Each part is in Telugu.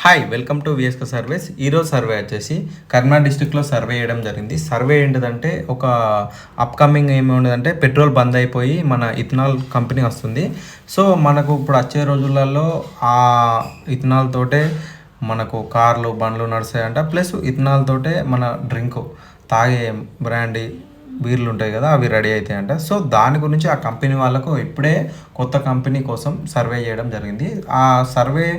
హాయ్ వెల్కమ్ టు విఎస్క సర్వీస్. ఈరోజు సర్వే వచ్చేసి కరీంనగర్ డిస్టిక్లో సర్వే చేయడం జరిగింది. సర్వే ఏంటిదంటే ఒక అప్కమింగ్ ఏమి ఉండదంటే పెట్రోల్ బంద్ అయిపోయి మన ఇథనాల్ కంపెనీ వస్తుంది. సో మనకు ఇప్పుడు వచ్చే రోజులలో ఆ ఇథనాల్ తోటే మనకు కార్లు బండ్లు నడుస్తాయంట. ప్లస్ ఇథనాల్ తోటే మన డ్రింక్ తాగే బ్రాండీ బీర్లు ఉంటాయి కదా, అవి రెడీ అవుతాయంట. సో దాని గురించి ఆ కంపెనీ వాళ్ళకు ఇప్పుడే కొత్త కంపెనీ కోసం సర్వే చేయడం జరిగింది. ఆ సర్వే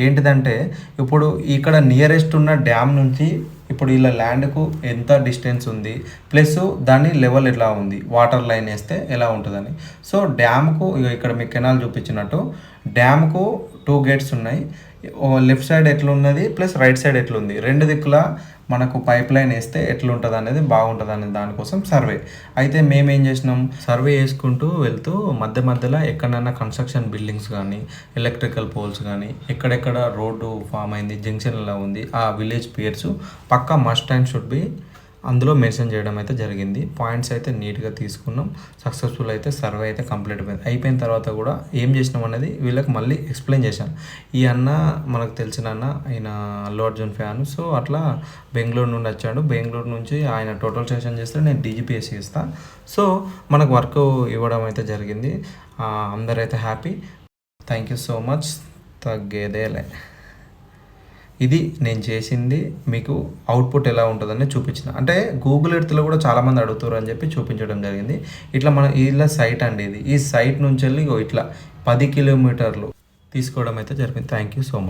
ఏంటిదంటే ఇప్పుడు ఇక్కడ నియరెస్ట్ ఉన్న డ్యామ్ నుంచి ఇప్పుడు ఇలా ల్యాండ్కు ఎంత డిస్టెన్స్ ఉంది, ప్లస్ దాని లెవెల్ ఎలా ఉంది, వాటర్ లైన్ వేస్తే ఎలా ఉంటుందని. సో డ్యామ్కు ఇక్కడ మీకు కెనాల్ చూపించినట్టు డ్యామ్కు 2 గేట్స్ ఉన్నాయి. లెఫ్ట్ సైడ్ ఎట్లున్నది ప్లస్ రైట్ సైడ్ ఎట్లుంది, రెండు దిక్కుల మనకు పైప్ లైన్ వేస్తే ఎట్లుంటుంది అనేది బాగుంటుంది అనేది దానికోసం సర్వే. అయితే మేమేం చేసినాం, సర్వే చేసుకుంటూ వెళ్తూ మధ్య మధ్యలో ఎక్కడైనా కన్స్ట్రక్షన్ బిల్డింగ్స్ కానీ ఎలక్ట్రికల్ పోల్స్ కానీ ఎక్కడెక్కడ రోడ్డు ఫామ్ అయింది, జంక్షన్ ఎలా ఉంది, ఆ విలేజ్ పేర్స్ పక్కా మస్ట్ అండ్ షుడ్ బి అందులో మెన్షన్ చేయడం అయితే జరిగింది. పాయింట్స్ అయితే నీట్గా తీసుకున్నాం. సక్సెస్ఫుల్ అయితే సర్వే అయితే కంప్లీట్ అయిపోయిన తర్వాత కూడా ఏం చేసినాం అనేది వీళ్ళకి మళ్ళీ ఎక్స్ప్లెయిన్ చేశాను. ఈ అన్న మనకు తెలిసిన అన్న, ఆయన అల్లు అర్జున్ ఫ్యాన్. సో అట్లా బెంగళూరు నుండి వచ్చాడు. బెంగళూరు నుంచి ఆయన టోటల్ సెషన్ చేస్తే నేను డీజీపీఎస్సీ ఇస్తాను. సో మనకు వర్క్ ఇవ్వడం అయితే జరిగింది. అందరైతే happy. Thank you so much. తగ్గేదేలే. ఇది నేను చేసింది. మీకు అవుట్పుట్ ఎలా ఉంటుందని చూపించిన, అంటే గూగుల్ ఎర్త్లో కూడా చాలామంది అడుగుతారు అని చెప్పి చూపించడం జరిగింది. ఇట్లా మన ఇలా సైట్ అండి, ఇది ఈ సైట్ నుంచి వెళ్ళి ఇట్లా 10 కిలోమీటర్లు తీసుకోవడం అయితే జరిగింది. Thank you so much.